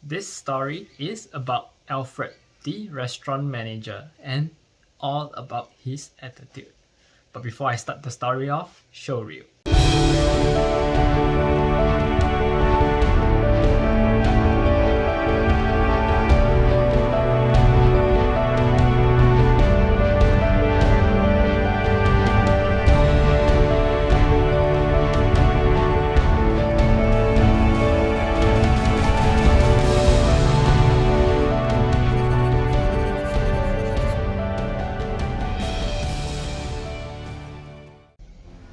This story is about Alfred, the restaurant manager, and all about his attitude. But before I start the story off, show reel.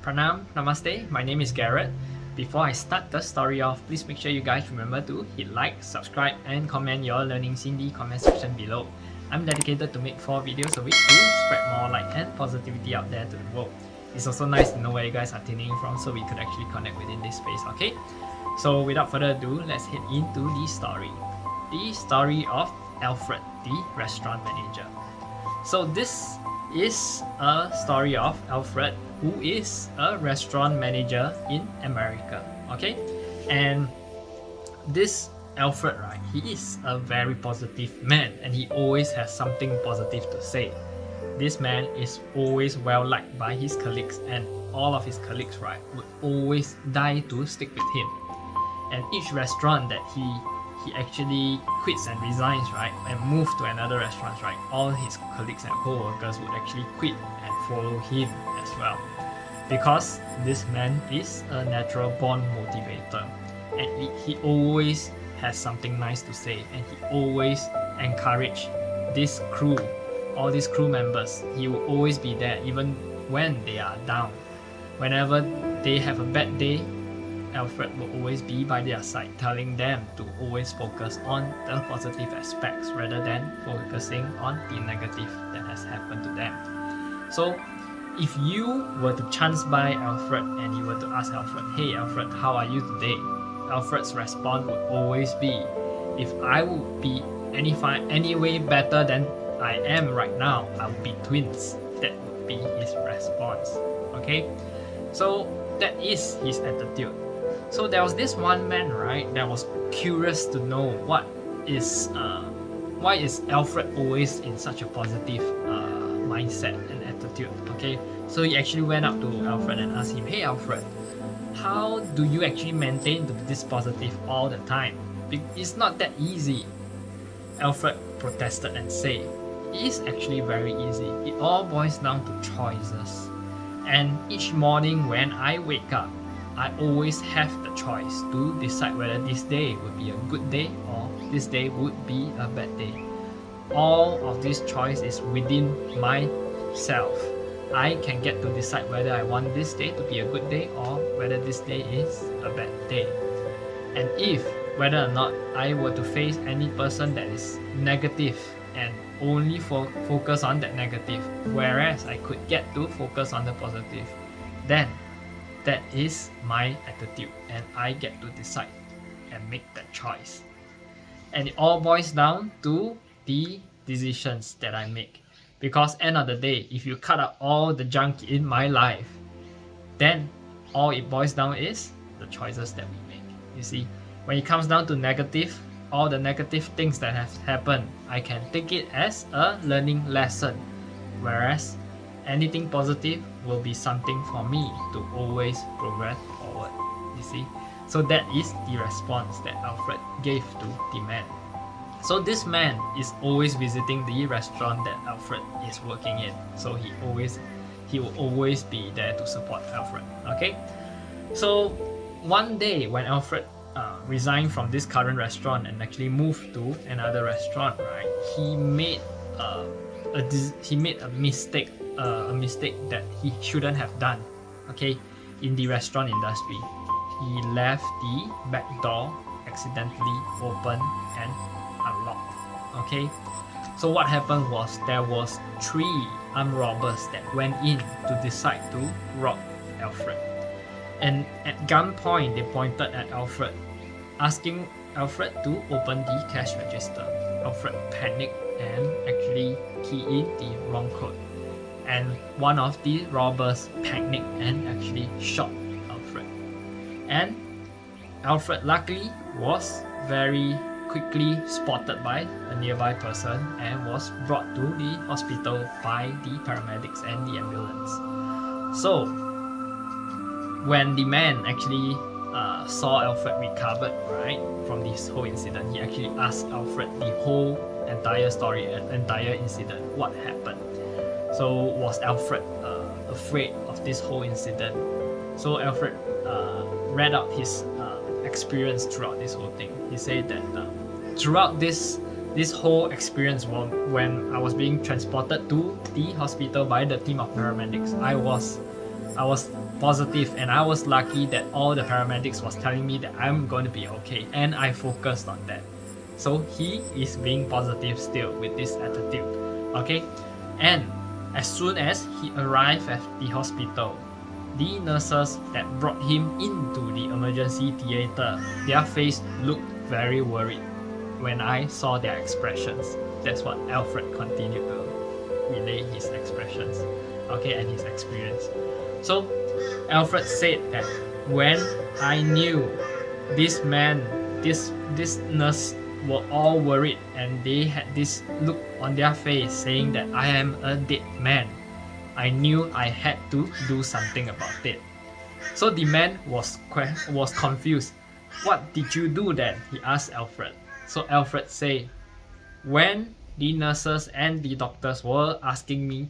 Pranam, Namaste, my name is Garret. Before I start the story off, please make sure you guys remember to hit like, subscribe, and comment your learnings in the comment section below. I'm dedicated to make 4 videos a week to spread more light and positivity out there to the world. It's also nice to know where you guys are tuning in from so we could actually connect within this space, okay? So without further ado, let's head into the story. The story of Alfred, the restaurant manager. So this is a story of Alfred, who is a restaurant manager in America, okay? And this Alfred, right, he is a very positive man and he always has something positive to say. This man is always well liked by his colleagues, and all of his colleagues, right, would always die to stick with him. And each restaurant that he actually quits and resigns, right, and move to another restaurant, right, all his colleagues and co-workers would actually quit and follow him as well, because this man is a natural born motivator, and he always has something nice to say, and he always encourage this crew, all these crew members. He will always be there even when they are down. Whenever they have a bad day, Alfred will always be by their side, telling them to always focus on the positive aspects rather than focusing on the negative that has happened to them. So if you were to chance by Alfred and you were to ask Alfred, "Hey Alfred, how are you today?" Alfred's response would always be, "If I would be any way better than I am right now, I would be twins." That would be his response. Okay, so that is his attitude. So there was this one man, right, that was curious to know why is Alfred always in such a positive mindset and attitude. Okay, so he actually went up to Alfred and asked him, "Hey Alfred, how do you actually maintain to be this positive all the time? It's not that easy." Alfred protested and said, "It is actually very easy. It all boils down to choices. And each morning when I wake up, I always have the choice to decide whether this day would be a good day or this day would be a bad day. All of this choice is within myself. I can get to decide whether I want this day to be a good day or whether this day is a bad day. And if whether or not I were to face any person that is negative and only focus on that negative, whereas I could get to focus on the positive, then that is my attitude and I get to decide and make that choice. And it all boils down to the decisions that I make. Because end of the day, if you cut out all the junk in my life, then all it boils down is the choices that we make. You see, when it comes down to negative, all the negative things that have happened, I can take it as a learning lesson. Whereas anything positive will be something for me to always progress forward. You see, so that is the response that Alfred gave to the man. So this man is always visiting the restaurant that Alfred is working in. So he will always be there to support Alfred. Okay, so one day when Alfred resigned from this current restaurant and actually moved to another restaurant, right, he made a mistake that he shouldn't have done. Okay, in the restaurant industry, he left the back door accidentally open and unlocked. Okay, so what happened was there was 3 armed robbers that went in to decide to rob Alfred, and at gunpoint they pointed at Alfred, asking Alfred to open the cash register. Alfred panicked and actually keyed in the wrong code, and one of the robbers panicked and actually shot Alfred. And Alfred luckily was very quick quickly spotted by a nearby person and was brought to the hospital by the paramedics and the ambulance. So when the man actually saw Alfred recovered, right, from this whole incident, he actually asked Alfred the whole entire story and entire incident, what happened. So was Alfred afraid of this whole incident? So Alfred read out his experience throughout this whole thing. He said that throughout this whole experience, when I was being transported to the hospital by the team of paramedics, I was positive, and I was lucky that all the paramedics was telling me that I'm going to be okay, and I focused on that. So he is being positive still with this attitude, okay? And as soon as he arrived at the hospital, the nurses that brought him into the emergency theater, their face looked very worried when I saw their expressions. That's what Alfred continued to relay his expressions, okay, and his experience. So Alfred said that when I knew this man, this nurse were all worried, and they had this look on their face saying that I am a dead man, I knew I had to do something about it. So the man was confused. What did you do then? He asked Alfred. So Alfred said, when the nurses and the doctors were asking me,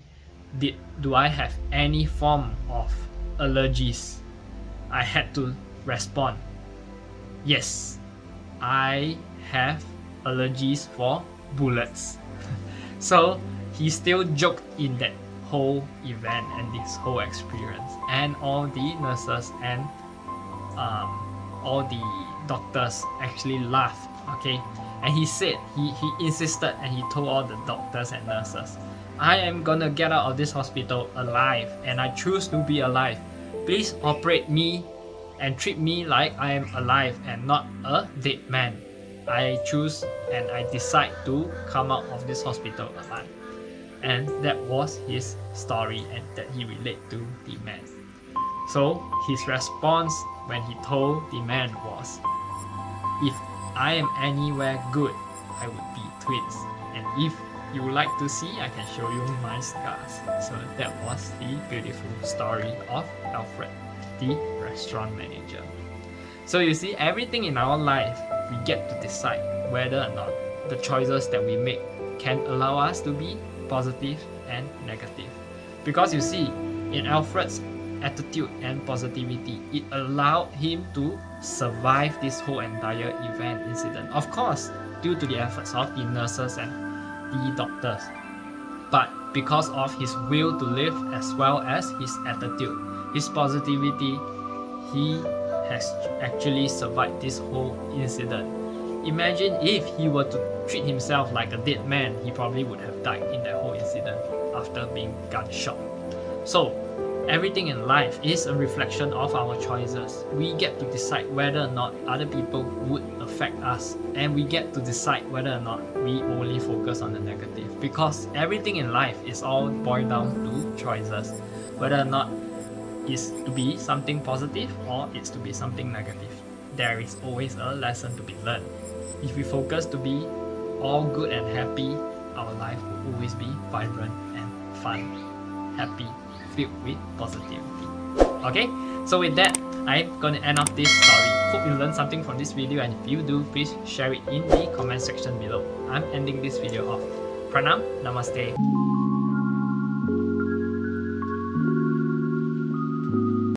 do I have any form of allergies, I had to respond, yes, I have allergies for bullets. So he still joked in that whole event and this whole experience, and all the nurses and all the doctors actually laughed, okay? And he said, he insisted, and he told all the doctors and nurses, I am gonna get out of this hospital alive, and I choose to be alive. Please operate me and treat me like I am alive and not a dead man. I choose and I decide to come out of this hospital alive. And that was his story, and that he relayed to the man. So his response when he told the man was, if I am anywhere good, I would be twins. And if you would like to see, I can show you my scars. So that was the beautiful story of Alfred, the restaurant manager. So you see, everything in our life, we get to decide whether or not the choices that we make can allow us to be positive and negative. Because you see, in Alfred's attitude and positivity, it allowed him to survive this whole entire event incident. Of course, due to the efforts of the nurses and the doctors, but because of his will to live as well as his attitude, his positivity, he has actually survived this whole incident. Imagine if he were to treat himself like a dead man, he probably would have died in that whole incident after being gunshot. So everything in life is a reflection of our choices. We get to decide whether or not other people would affect us, and we get to decide whether or not we only focus on the negative, because everything in life is all boiled down to choices, whether or not it's to be something positive or it's to be something negative. There is always a lesson to be learned. If we focus to be all good and happy, our life will always be vibrant and fun, happy, filled with positivity. Okay, so with that, I'm gonna end off this story. Hope you learned something from this video, and if you do, please share it in the comment section below. I'm ending this video off. Pranam, Namaste.